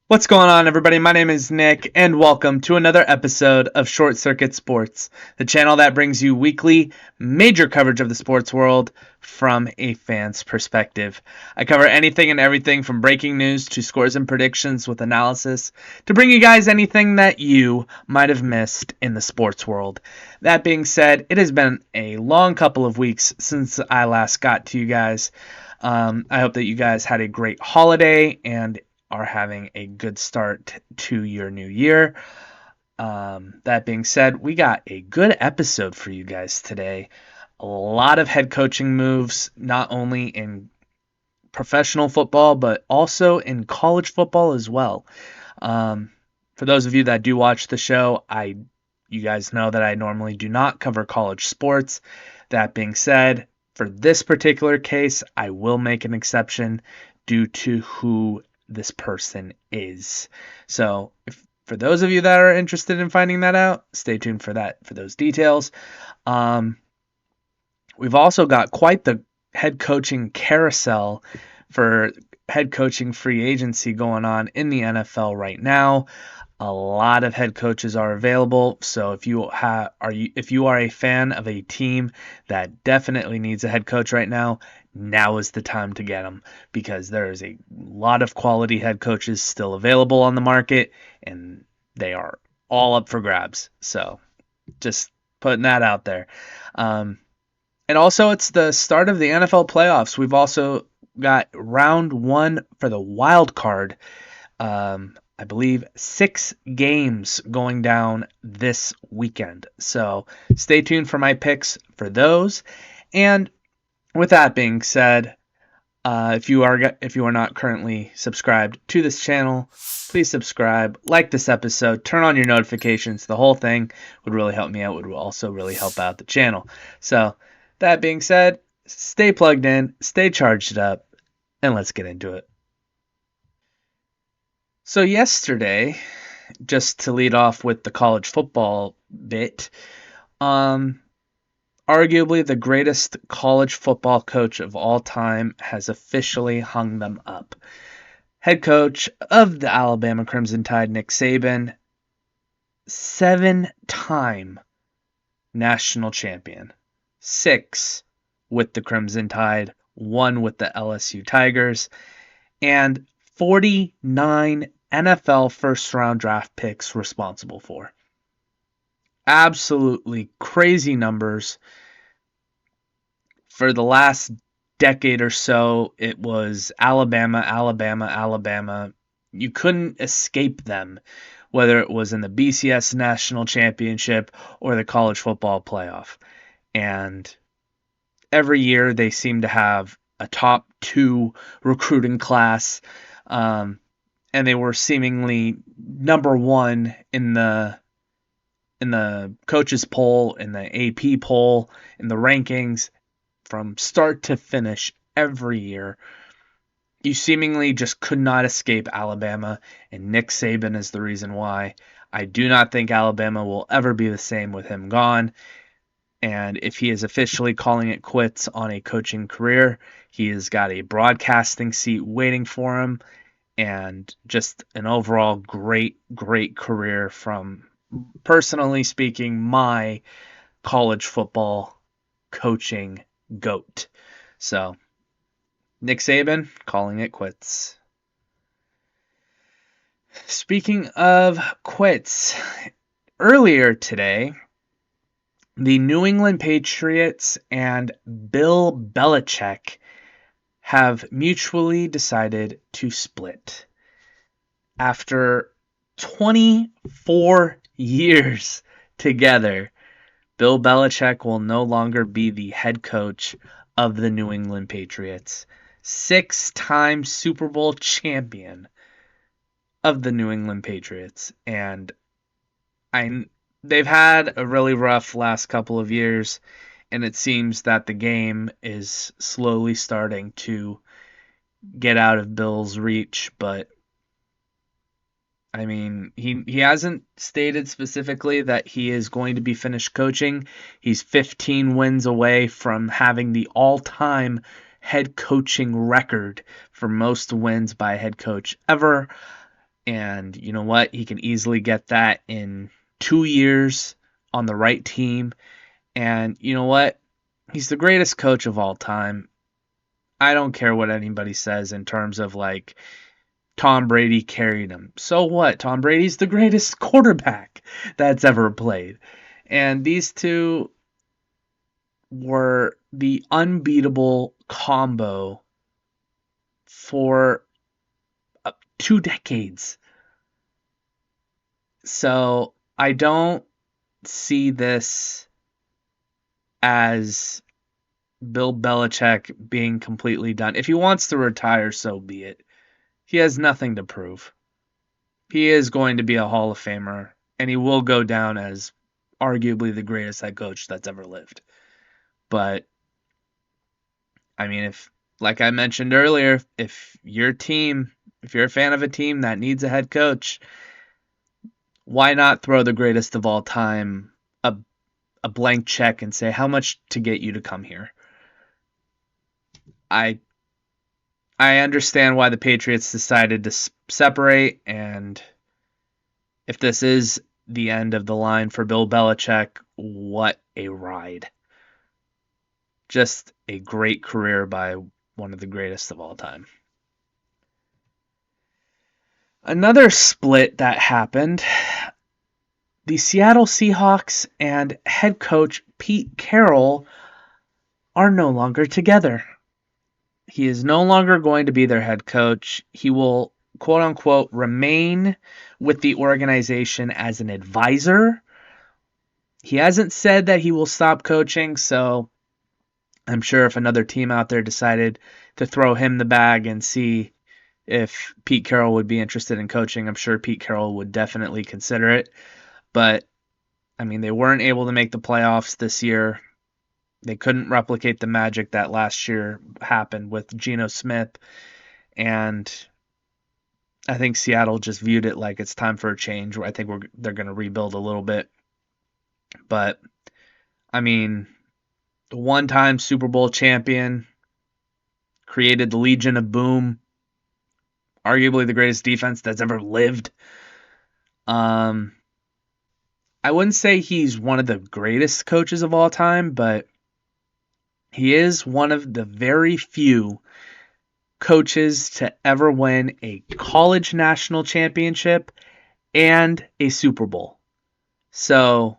What's going on, everybody? My name is Nick, and welcome to another episode of Short Circuit Sports, the channel that brings you weekly major coverage of the sports world from a fan's perspective. I cover anything and everything from breaking news to scores and predictions with analysis to bring you guys anything that you might have missed in the sports world. That being said, it has been a long couple of weeks since I last got to you guys. I hope that you guys had a great holiday and are having a good start to your new year. That being said, we got a good episode for you guys today. A lot of head coaching moves, not only in professional football, but also in college football as well. For those of you that do watch the show, you guys know that I normally do not cover college sports. That being said, for this particular case, I will make an exception due to who this person is. So for those of you that are interested in finding that out, stay tuned for those details. We've also got quite the head coaching carousel for head coaching free agency going on in the NFL right now. A lot of head coaches are available, so if you are a fan of a team that definitely needs a head coach right now is the time to get them, because there is a lot of quality head coaches still available on the market, and they are all up for grabs. So just putting that out there. And also, it's the start of the NFL playoffs. We've also got round one for the wild card. I believe 6 games going down this weekend. So stay tuned for my picks for those. And with that being said, if you are not currently subscribed to this channel, please subscribe, like this episode, turn on your notifications. The whole thing would really help me out. Would also really help out the channel. So that being said, stay plugged in, stay charged up, and let's get into it. So yesterday, just to lead off with the college football bit, arguably the greatest college football coach of all time has officially hung them up. Head coach of the Alabama Crimson Tide, Nick Saban, 7-time national champion, 6 with the Crimson Tide, 1 with the LSU Tigers, and 49 NFL first-round draft picks responsible for. Absolutely crazy numbers. For the last decade or so, it was Alabama, Alabama, Alabama. You couldn't escape them, whether it was in the BCS National Championship or the College Football Playoff. And every year they seem to have a top 2 recruiting class. And they were seemingly number 1 in the coaches poll, in the AP poll, in the rankings from start to finish every year. You seemingly just could not escape Alabama, and Nick Saban is the reason why. I do not think Alabama will ever be the same with him gone. And if he is officially calling it quits on a coaching career, he has got a broadcasting seat waiting for him. And just an overall great career from, personally speaking, my college football coaching GOAT. So, Nick Saban calling it quits. Speaking of quits, earlier today, the New England Patriots and Bill Belichick have mutually decided to split. After 24 years together, Bill Belichick will no longer be the head coach of the New England Patriots. 6-time Super Bowl champion of the New England Patriots. And they've had a really rough last couple of years. And it seems that the game is slowly starting to get out of Bill's reach, but I mean, he hasn't stated specifically that he is going to be finished coaching. He's 15 wins away from having the all-time head coaching record for most wins by a head coach ever. And you know what? He can easily get that in 2 years on the right team. And you know what? He's the greatest coach of all time. I don't care what anybody says in terms of like Tom Brady carried him. So what? Tom Brady's the greatest quarterback that's ever played. And these two were the unbeatable combo for 2 decades. So I don't see this as Bill Belichick being completely done. If he wants to retire, so be it. He has nothing to prove. He is going to be a Hall of Famer, and he will go down as arguably the greatest head coach that's ever lived. But, I mean, if, like I mentioned earlier, if you're a fan of a team that needs a head coach, why not throw the greatest of all time a blank check and say how much to get you to come here? I understand why the Patriots decided to separate, and if this is the end of the line for Bill Belichick, what a ride. Just a great career by one of the greatest of all time. Another split that happened, the Seattle Seahawks and head coach Pete Carroll are no longer together. He is no longer going to be their head coach. He will, quote unquote, remain with the organization as an advisor. He hasn't said that he will stop coaching, so I'm sure if another team out there decided to throw him the bag and see if Pete Carroll would be interested in coaching, I'm sure Pete Carroll would definitely consider it. But, I mean, they weren't able to make the playoffs this year. They couldn't replicate the magic that last year happened with Geno Smith. And I think Seattle just viewed it like it's time for a change. I think they're going to rebuild a little bit. But, I mean, the one-time Super Bowl champion, created the Legion of Boom, arguably the greatest defense that's ever lived. I wouldn't say he's one of the greatest coaches of all time, but he is one of the very few coaches to ever win a college national championship and a Super Bowl. So,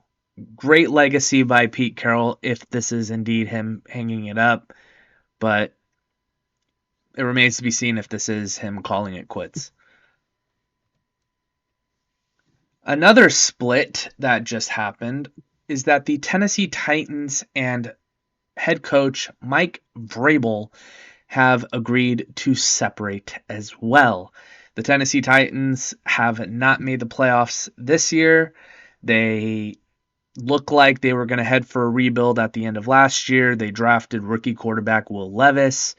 great legacy by Pete Carroll if this is indeed him hanging it up. But it remains to be seen if this is him calling it quits. Another split that just happened is that the Tennessee Titans and head coach Mike Vrabel have agreed to separate as well. The Tennessee Titans have not made the playoffs this year. They look like they were going to head for a rebuild at the end of last year. They drafted rookie quarterback Will Levis,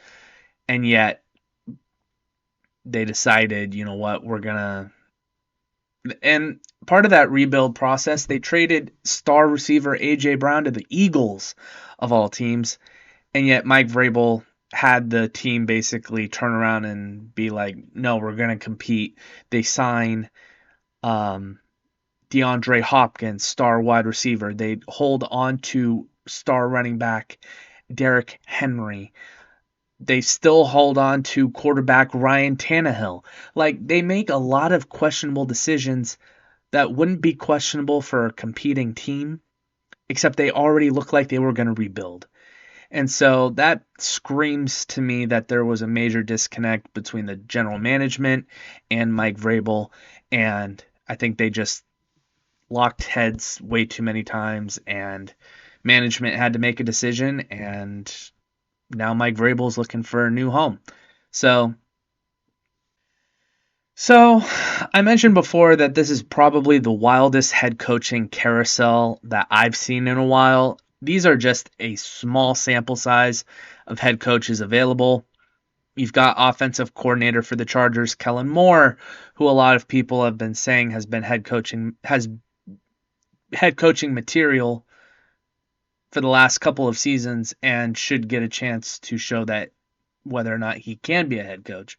and yet they decided, you know what, we're going to... And part of that rebuild process, they traded star receiver A.J. Brown to the Eagles, of all teams, and yet Mike Vrabel had the team basically turn around and be like, no, we're going to compete. They sign DeAndre Hopkins, star wide receiver. They hold on to star running back Derrick Henry. They still hold on to quarterback Ryan Tannehill. Like, they make a lot of questionable decisions that wouldn't be questionable for a competing team, except they already look like they were going to rebuild. And so that screams to me that there was a major disconnect between the general management and Mike Vrabel, and I think they just locked heads way too many times, and management had to make a decision, and now Mike Vrabel is looking for a new home. So I mentioned before that this is probably the wildest head coaching carousel that I've seen in a while. These are just a small sample size of head coaches available. You've got offensive coordinator for the Chargers, Kellen Moore, who a lot of people have been saying has head coaching material for the last couple of seasons and should get a chance to show that whether or not he can be a head coach.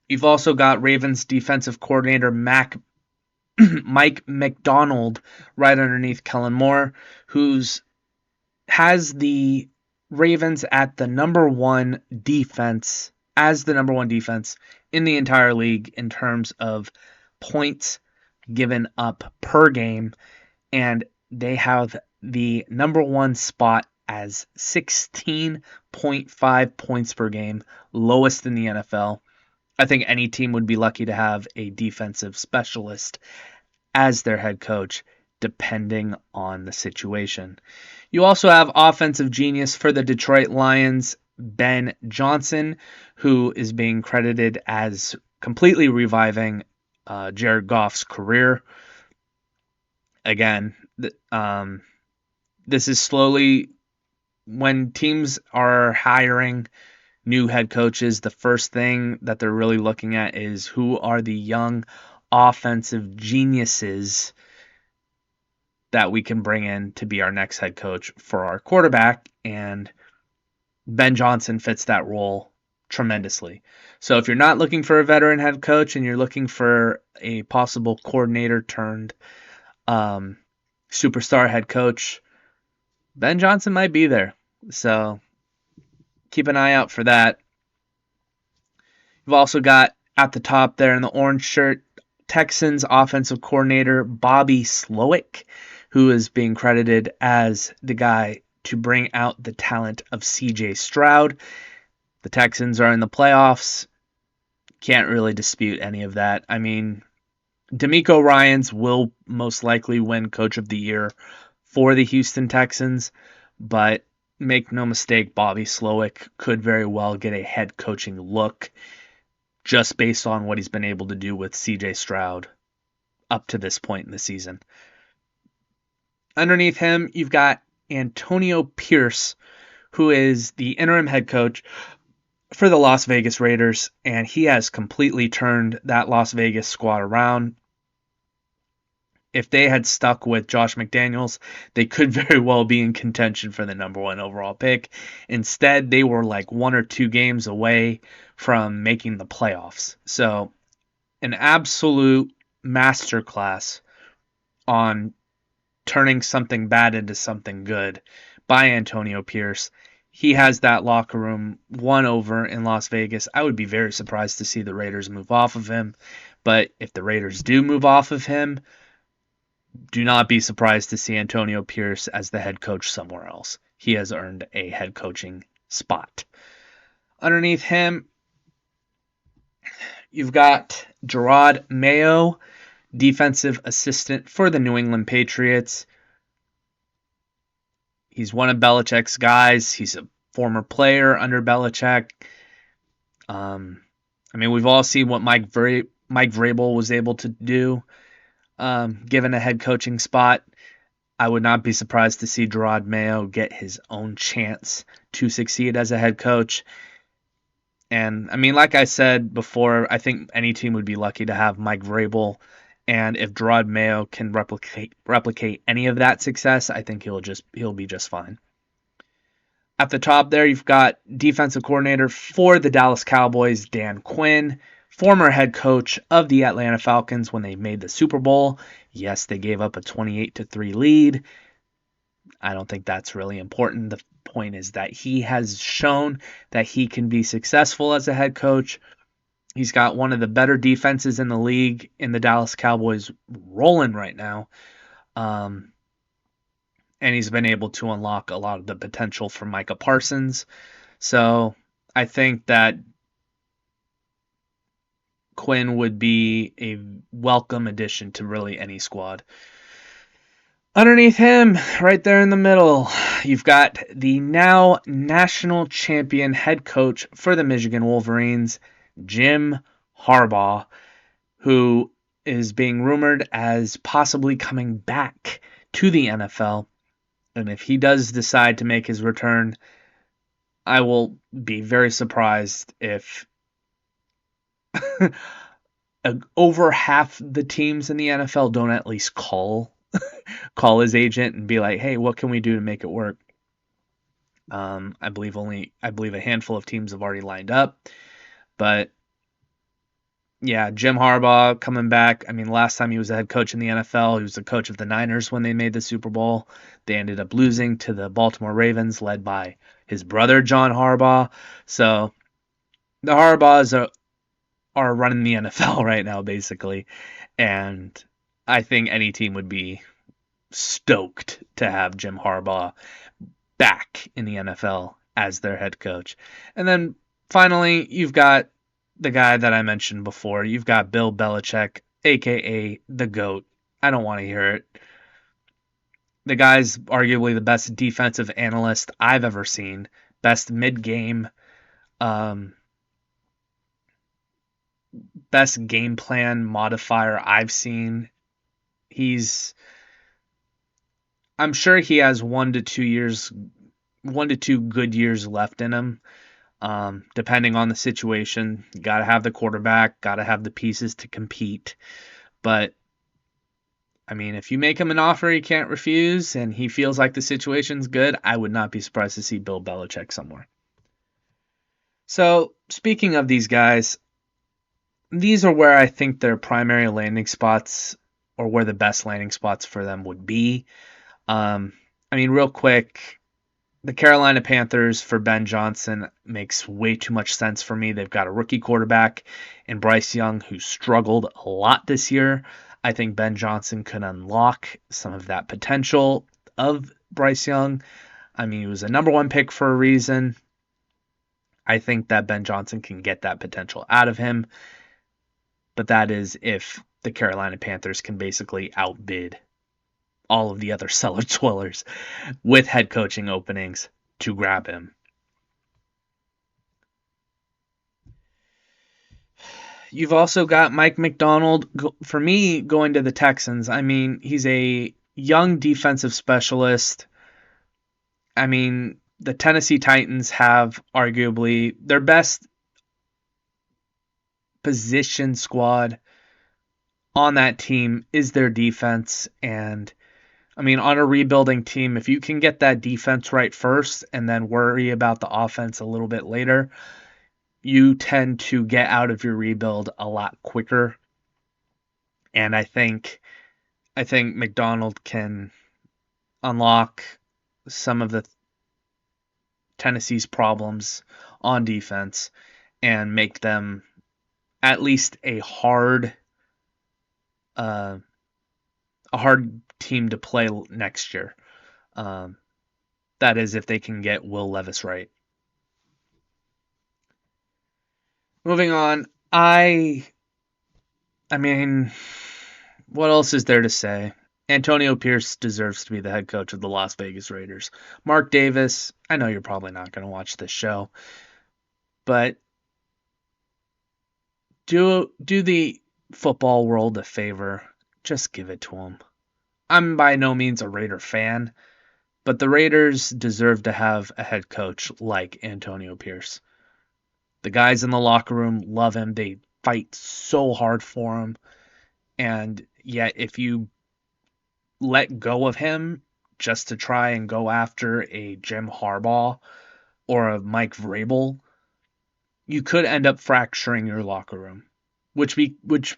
You've also got Ravens defensive coordinator Mike McDonald right underneath Kellen Moore, has the Ravens at the number one defense in the entire league in terms of points given up per game, and they have the number one spot as 16.5 points per game, lowest in the NFL. I think any team would be lucky to have a defensive specialist as their head coach, depending on the situation. You also have offensive genius for the Detroit Lions, Ben Johnson, who is being credited as completely reviving Jared Goff's career. Again, this is slowly, when teams are hiring new head coaches, the first thing that they're really looking at is who are the young offensive geniuses that we can bring in to be our next head coach for our quarterback, and Ben Johnson fits that role tremendously. So if you're not looking for a veteran head coach and you're looking for a possible coordinator turned superstar head coach, Ben Johnson might be there. So keep an eye out for that. You've also got at the top there in the orange shirt, Texans offensive coordinator Bobby Slowick, who is being credited as the guy to bring out the talent of CJ Stroud. The Texans are in the playoffs. Can't really dispute any of that. I mean, DeMeco Ryans will most likely win Coach of the Year for the Houston Texans, but make no mistake, Bobby Slowick could very well get a head coaching look just based on what he's been able to do with CJ Stroud up to this point in the season. Underneath him, you've got Antonio Pierce, who is the interim head coach for the Las Vegas Raiders, and he has completely turned that Las Vegas squad around. If they had stuck with Josh McDaniels, they could very well be in contention for the number one overall pick. Instead, they were like 1 or 2 games away from making the playoffs. So, an absolute masterclass on turning something bad into something good by Antonio Pierce. He has that locker room won over in Las Vegas. I would be very surprised to see the Raiders move off of him. But if the Raiders do move off of him, do not be surprised to see Antonio Pierce as the head coach somewhere else. He has earned a head coaching spot. Underneath him, you've got Gerard Mayo, defensive assistant for the New England Patriots. He's one of Belichick's guys. He's a former player under Belichick. We've all seen what Mike Vrabel was able to do given a head coaching spot. I would not be surprised to see Gerard Mayo get his own chance to succeed as a head coach. And, like I said before, I think any team would be lucky to have Mike Vrabel. And if Gerard Mayo can replicate any of that success, I think he'll be just fine. At the top there, you've got defensive coordinator for the Dallas Cowboys, Dan Quinn, former head coach of the Atlanta Falcons when they made the Super Bowl. Yes, they gave up a 28-3 lead. I don't think that's really important. The point is that he has shown that he can be successful as a head coach. He's got one of the better defenses in the league in the Dallas Cowboys rolling right now. And he's been able to unlock a lot of the potential for Micah Parsons. So I think that Quinn would be a welcome addition to really any squad. Underneath him, right there in the middle, you've got the now national champion head coach for the Michigan Wolverines, Jim Harbaugh, who is being rumored as possibly coming back to the NFL. And if he does decide to make his return, I will be very surprised if over half the teams in the NFL don't at least call his agent and be like, "Hey, what can we do to make it work?" I believe a handful of teams have already lined up, but yeah, Jim Harbaugh coming back. I mean, last time he was a head coach in the NFL, he was the coach of the Niners when they made the Super Bowl. They ended up losing to the Baltimore Ravens, led by his brother John Harbaugh. So the Harbaughs are running the NFL right now, basically, and I think any team would be stoked to have Jim Harbaugh back in the NFL as their head coach. And then finally, you've got the guy that I mentioned before. You've got Bill Belichick, aka the GOAT. I don't want to hear it. The guy's arguably the best defensive analyst I've ever seen, best mid-game, um, best game plan modifier I've seen. I'm sure he has 1 to 2 good years left in him. Depending on the situation, you got to have the quarterback, got to have the pieces to compete. But I mean, if you make him an offer he can't refuse and he feels like the situation's good, I would not be surprised to see Bill Belichick somewhere. So, speaking of these guys, these are where I think their primary landing spots or where the best landing spots for them would be. I mean, real quick, the Carolina Panthers for Ben Johnson makes way too much sense for me. They've got a rookie quarterback in Bryce Young who struggled a lot this year. I think Ben Johnson could unlock some of that potential of Bryce Young. I mean, he was a number 1 pick for a reason. I think that Ben Johnson can get that potential out of him. But that is if the Carolina Panthers can basically outbid all of the other cellar dwellers with head coaching openings to grab him. You've also got Mike McDonald, for me, going to the Texans. I mean, he's a young defensive specialist. I mean, the Tennessee Titans have arguably their best position squad on that team is their defense. And I mean, on a rebuilding team, if you can get that defense right first and then worry about the offense a little bit later, you tend to get out of your rebuild a lot quicker. And I think McDonald can unlock some of the Tennessee's problems on defense and make them at least a hard team to play next year. That is if they can get Will Levis right. Moving on, I mean, what else is there to say? Antonio Pierce deserves to be the head coach of the Las Vegas Raiders. Mark Davis, I know you're probably not going to watch this show, but do the football world a favor. Just give it to him. I'm by no means a Raider fan, but the Raiders deserve to have a head coach like Antonio Pierce. The guys in the locker room love him. They fight so hard for him. And yet, if you let go of him just to try and go after a Jim Harbaugh or a Mike Vrabel, you could end up fracturing your locker room, which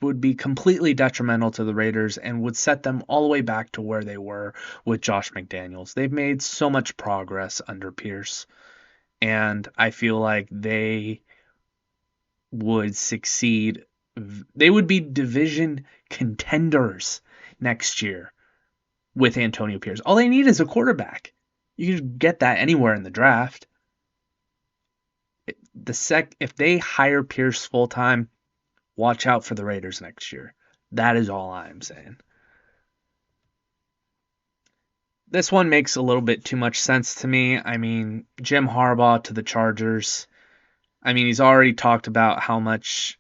would be completely detrimental to the Raiders and would set them all the way back to where they were with Josh McDaniels. They've made so much progress under Pierce, and I feel like they would succeed. They would be division contenders next year with Antonio Pierce. All they need is a quarterback. You can get that anywhere in the draft. If they hire Pierce full time, watch out for the Raiders next year. That is all I'm saying. This one makes a little bit too much sense to me. I mean, Jim Harbaugh to the Chargers. I mean, he's already talked about how much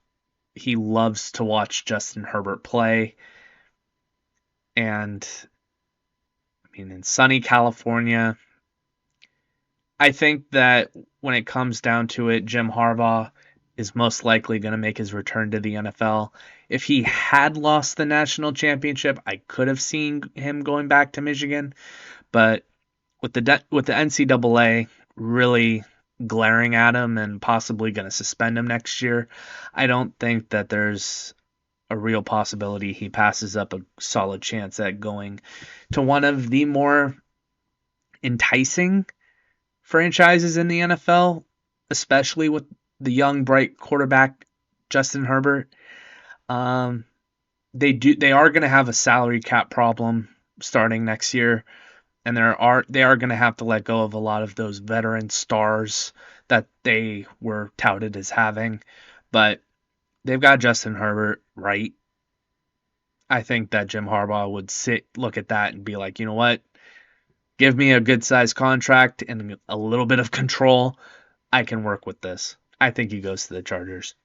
he loves to watch Justin Herbert play. And I mean, in sunny California, I think that when it comes down to it, Jim Harbaugh is most likely going to make his return to the NFL. If he had lost the national championship, I could have seen him going back to Michigan, but with the NCAA really glaring at him and possibly going to suspend him next year, I don't think that there's a real possibility he passes up a solid chance at going to one of the more enticing franchises in the NFL, especially with the young, bright quarterback Justin Herbert. Um, they are going to have a salary cap problem starting next year, and they are going to have to let go of a lot of those veteran stars that they were touted as having, but they've got Justin Herbert right. I think that Jim Harbaugh would look at that and be like, you know what? Give me a good sized contract and a little bit of control. I can work with this. I think he goes to the Chargers.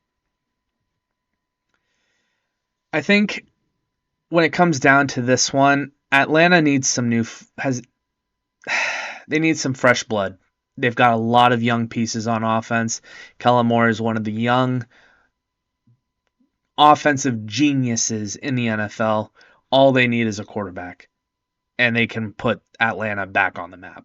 I think when it comes down to this one, Atlanta needs some has they need some fresh blood. They've got a lot of young pieces on offense. Kellen Moore is one of the young offensive geniuses in the NFL. All they need is a quarterback, and they can put Atlanta back on the map.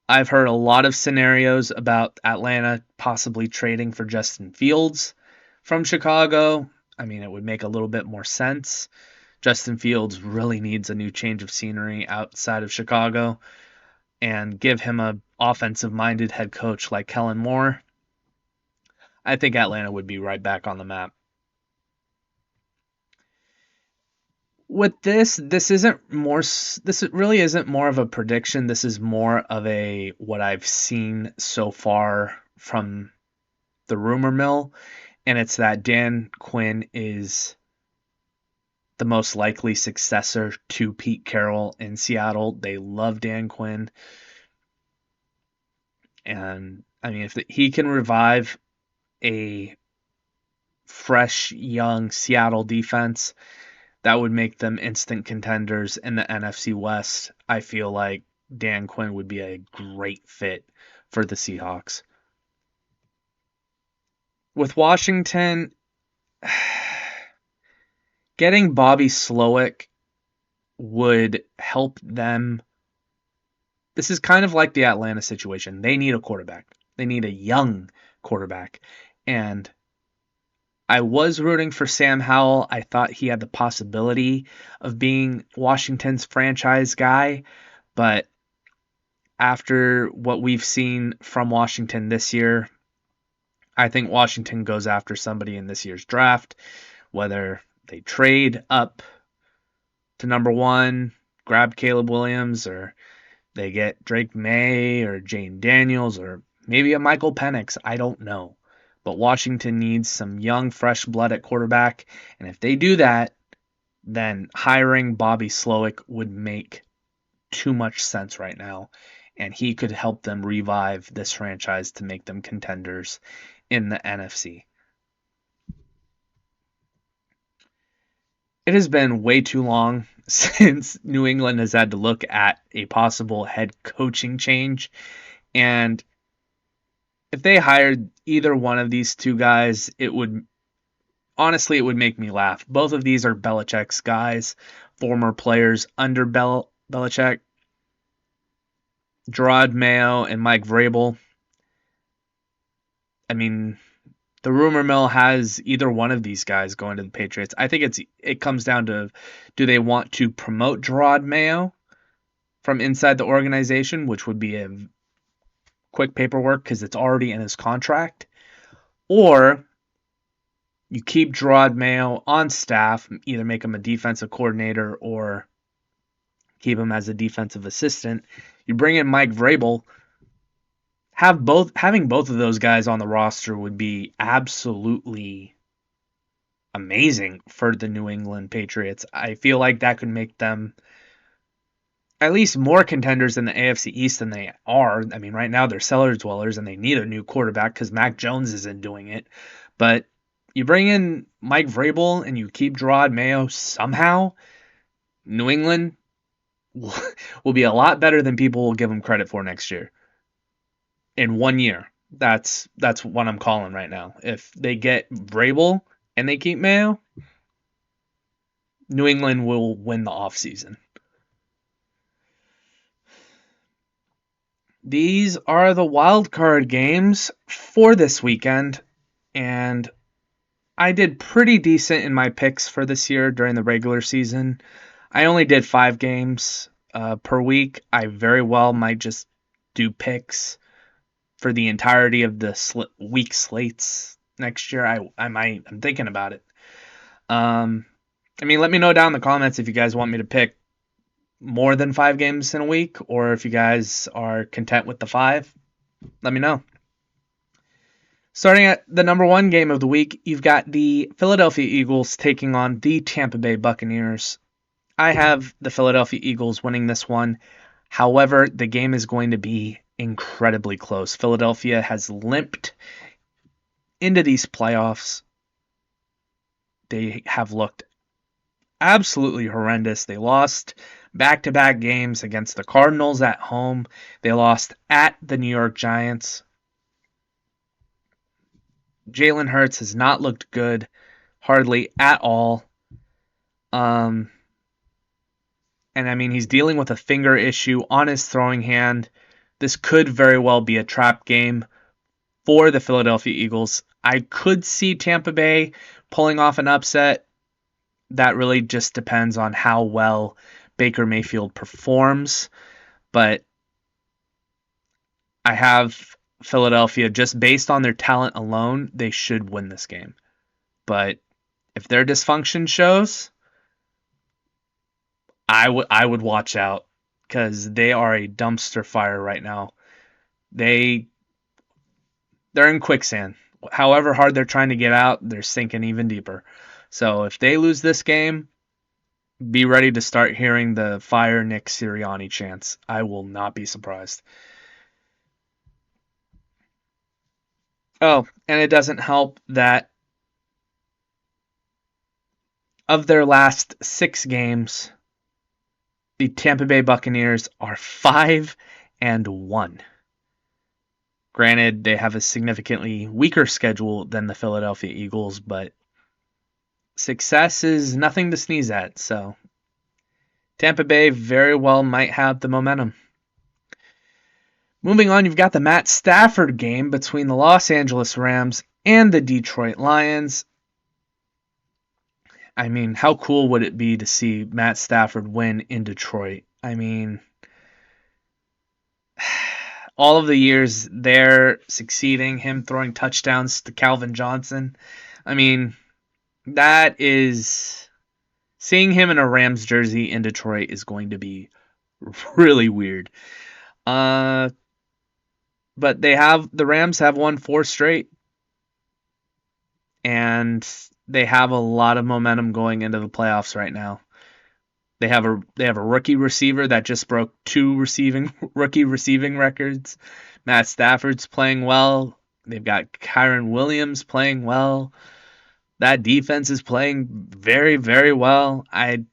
I've heard a lot of scenarios about Atlanta possibly trading for Justin Fields from Chicago. I mean, it would make a little bit more sense. Justin Fields really needs a new change of scenery outside of Chicago, and give him a offensive minded head coach like Kellen Moore. I think Atlanta would be right back on the map. With this really isn't more of a prediction. This is more of a what I've seen so far from the rumor mill, and it's that Dan Quinn is the most likely successor to Pete Carroll in Seattle. They love Dan Quinn, and I mean, if he can revive a fresh, young Seattle defense, that would make them instant contenders in the NFC West. I feel like Dan Quinn would be a great fit for the Seahawks. With Washington, getting Bobby Slowick would help them. This is kind of like the Atlanta situation. They need a quarterback. They need a young quarterback. And I was rooting for Sam Howell. I thought he had the possibility of being Washington's franchise guy, but after what we've seen from Washington this year, I think Washington goes after somebody in this year's draft, whether they trade up to number one, grab Caleb Williams, or they get Drake May or Jane Daniels or maybe a Michael Penix. I don't know. But Washington needs some young, fresh blood at quarterback. And if they do that, then hiring Bobby Slowick would make too much sense right now. And he could help them revive this franchise to make them contenders in the NFC. It has been way too long since New England has had to look at a possible head coaching change. And if they hired either one of these two guys, it would make me laugh. Both of these are Belichick's guys, former players under Belichick. Gerard Mayo and Mike Vrabel. I mean, the rumor mill has either one of these guys going to the Patriots. I think it comes down to, do they want to promote Gerard Mayo from inside the organization, which would be a quick paperwork because it's already in his contract, or you keep Gerard Mayo on staff, either make him a defensive coordinator or keep him as a defensive assistant. You bring in Mike Vrabel. Having both of those guys on the roster would be absolutely amazing for the New England Patriots. I feel like that could make them at least more contenders in the AFC East than they are. I mean, right now they're cellar dwellers and they need a new quarterback because Mac Jones isn't doing it. But you bring in Mike Vrabel and you keep Gerard Mayo somehow, New England will be a lot better than people will give them credit for next year. In 1 year. That's what I'm calling right now. If they get Vrabel and they keep Mayo, New England will win the offseason. These are the wild card games for this weekend, and I did pretty decent in my picks for this year during the regular season. I only did 5 games per week. I very well might just do picks for the entirety of the week slates next year. I'm thinking about it. Let me know down in the comments if you guys want me to pick more than 5 games in a week, or if you guys are content with the 5. Let me know. Starting at the number 1 game of the week, you've got the Philadelphia Eagles taking on the Tampa Bay Buccaneers. I have the Philadelphia Eagles winning this one. However, the game is going to be incredibly close. Philadelphia has limped into these playoffs. They have looked absolutely horrendous. They lost back-to-back games against the Cardinals at home. They lost at the New York Giants. Jalen Hurts has not looked good, hardly at all. And he's dealing with a finger issue on his throwing hand. This could very well be a trap game for the Philadelphia Eagles. I could see Tampa Bay pulling off an upset. That really just depends on how well Baker Mayfield performs. But I have Philadelphia, just based on their talent alone, they should win this game. But if their dysfunction shows, I would watch out, because they are a dumpster fire right now. They're in quicksand. However hard they're trying to get out, they're sinking even deeper. So if they lose this game, be ready to start hearing the fire Nick Sirianni chants. I will not be surprised. Oh, and it doesn't help that of their last 6 games, the Tampa Bay Buccaneers are 5-1. Granted, they have a significantly weaker schedule than the Philadelphia Eagles, but success is nothing to sneeze at, so Tampa Bay very well might have the momentum. Moving on, you've got the Matt Stafford game between the Los Angeles Rams and the Detroit Lions. How cool would it be to see Matt Stafford win in Detroit? All of the years there succeeding, him throwing touchdowns to Calvin Johnson. That is, seeing him in a Rams jersey in Detroit is going to be really weird. But the Rams have won 4 straight, and they have a lot of momentum going into the playoffs right now. They have a rookie receiver that just broke 2 rookie receiving records. Matt Stafford's playing well. They've got Kyren Williams playing well. That defense is playing very, very well. I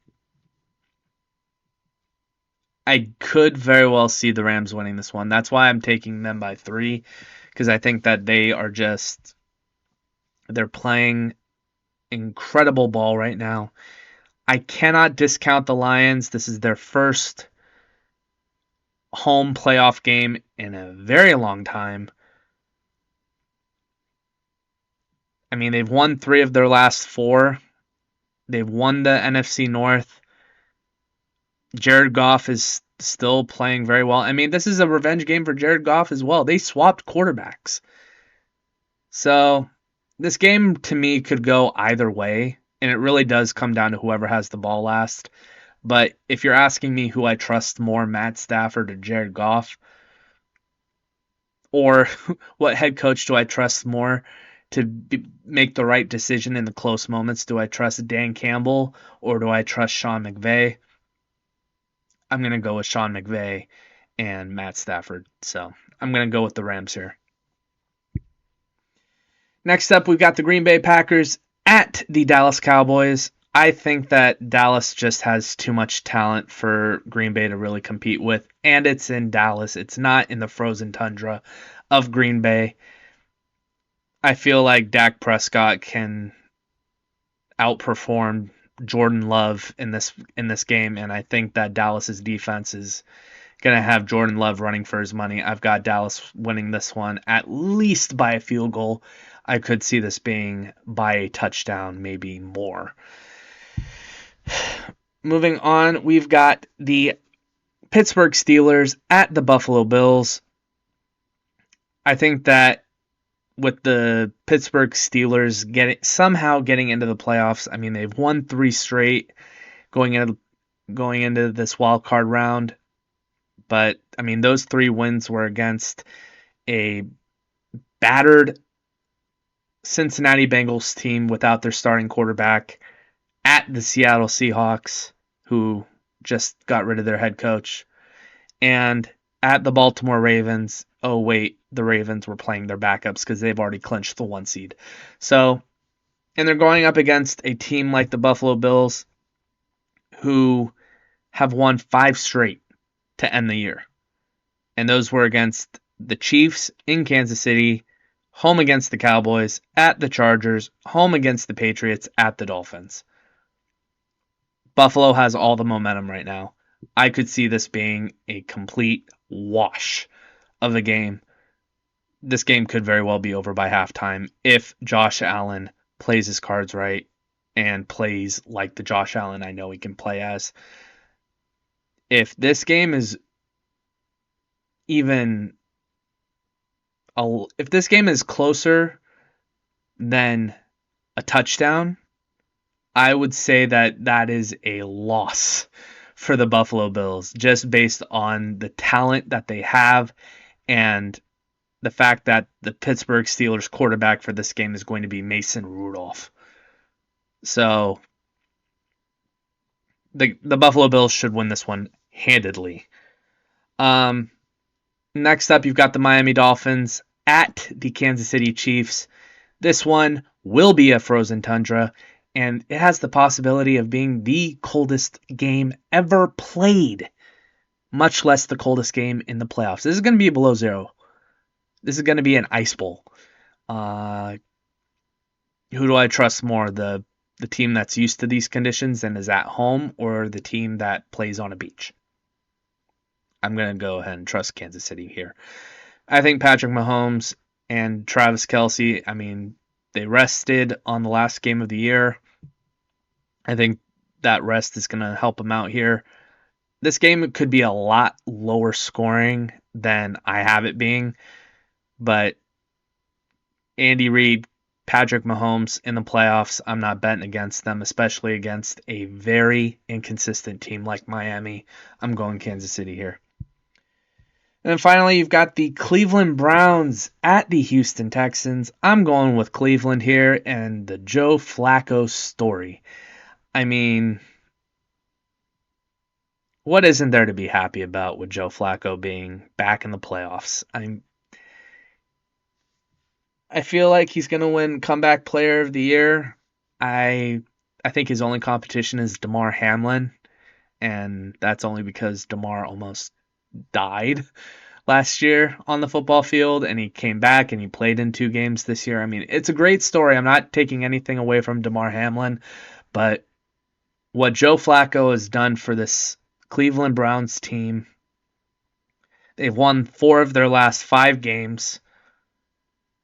could very well see the Rams winning this one. That's why I'm taking them by 3, because I think that they're playing incredible ball right now. I cannot discount the Lions. This is their first home playoff game in a very long time. They've won 3 of their last 4. They've won the NFC North. Jared Goff is still playing very well. This is a revenge game for Jared Goff as well. They swapped quarterbacks. So this game, to me, could go either way, and it really does come down to whoever has the ball last. But if you're asking me who I trust more, Matt Stafford or Jared Goff, or what head coach do I trust more to make the right decision in the close moments, do I trust Dan Campbell or do I trust Sean McVay? I'm going to go with Sean McVay and Matt Stafford. So I'm going to go with the Rams here. Next up, we've got the Green Bay Packers at the Dallas Cowboys. I think that Dallas just has too much talent for Green Bay to really compete with, and it's in Dallas. It's not in the frozen tundra of Green Bay. I feel like Dak Prescott can outperform Jordan Love in this game, and I think that Dallas's defense is gonna have Jordan Love running for his money. I've got Dallas winning this one at least by a field goal. I could see this being by a touchdown, maybe more. Moving on, we've got the Pittsburgh Steelers at the Buffalo Bills. I think that with the Pittsburgh Steelers somehow getting into the playoffs, I mean they've won 3 straight going into this wild card round, but I mean those 3 wins were against a battered Cincinnati Bengals team without their starting quarterback, at the Seattle Seahawks, who just got rid of their head coach, and at the Baltimore Ravens. Oh, wait, the Ravens were playing their backups because they've already clinched the 1 seed. So, and they're going up against a team like the Buffalo Bills, who have won 5 straight to end the year. And those were against the Chiefs in Kansas City, home against the Cowboys, at the Chargers, home against the Patriots, at the Dolphins. Buffalo has all the momentum right now. I could see this being a complete wash of a game. This game could very well be over by halftime if Josh Allen plays his cards right and plays like the Josh Allen I know he can play as. If this game is closer than a touchdown, I would say that is a loss for the Buffalo Bills, just based on the talent that they have and the fact that the Pittsburgh Steelers quarterback for this game is going to be Mason Rudolph. So the Buffalo Bills should win this one handedly. Next up, you've got the Miami Dolphins at the Kansas City Chiefs. This one will be a frozen tundra, and it has the possibility of being the coldest game ever played, much less the coldest game in the playoffs. This is going to be below zero. This is going to be an ice bowl. Who do I trust more, the team that's used to these conditions and is at home, or the team that plays on a beach? I'm going to go ahead and trust Kansas City here. I think Patrick Mahomes and Travis Kelce, I mean, they rested on the last game of the year. I think that rest is going to help them out here. This game could be a lot lower scoring than I have it being, but Andy Reid, Patrick Mahomes in the playoffs, I'm not betting against them, especially against a very inconsistent team like Miami. I'm going Kansas City here. And then finally, you've got the Cleveland Browns at the Houston Texans. I'm going with Cleveland here and the Joe Flacco story. I mean, what isn't there to be happy about with Joe Flacco being back in the playoffs? I feel like he's going to win Comeback Player of the Year. I think his only competition is Damar Hamlin, and that's only because Damar almost died last year on the football field, and he came back and he played in 2 games this year. I mean, it's a great story. I'm not taking anything away from Damar Hamlin, but what Joe Flacco has done for this Cleveland Browns team, they've won 4 of their last 5 games.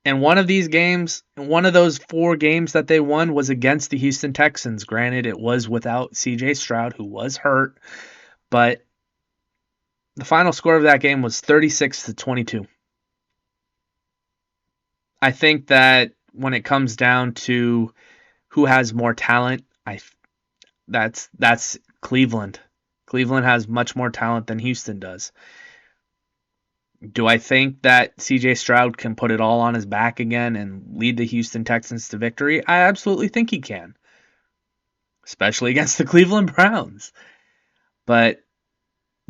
And one of those 4 games that they won was against the Houston Texans. Granted, it was without C.J. Stroud, who was hurt, but the final score of that game was 36-22. I think that when it comes down to who has more talent, that's Cleveland. Cleveland has much more talent than Houston does. Do I think that C.J. Stroud can put it all on his back again and lead the Houston Texans to victory? I absolutely think he can, especially against the Cleveland Browns. But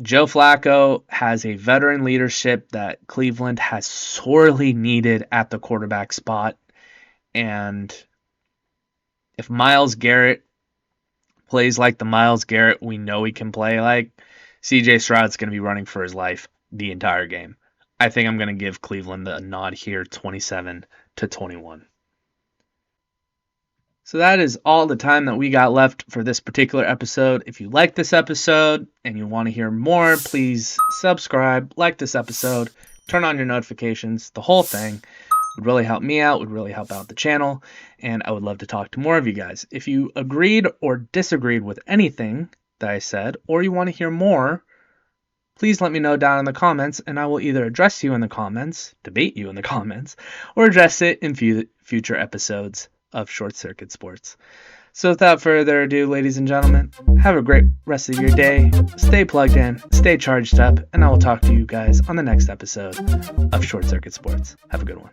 Joe Flacco has a veteran leadership that Cleveland has sorely needed at the quarterback spot. And if Myles Garrett plays like the Myles Garrett we know he can play like, CJ Stroud's going to be running for his life the entire game. I think I'm going to give Cleveland the nod here, 27-21. So that is all the time that we got left for this particular episode. If you like this episode and you want to hear more, please subscribe, like this episode, turn on your notifications, the whole thing. Would really help me out, would really help out the channel, and I would love to talk to more of you guys. If you agreed or disagreed with anything that I said, or you want to hear more, please let me know down in the comments, and I will either address you in the comments, debate you in the comments, or address it in future episodes of Short Circuit Sports. So without further ado, ladies and gentlemen, have a great rest of your day. Stay plugged in, stay charged up, and I will talk to you guys on the next episode of Short Circuit Sports. Have a good one.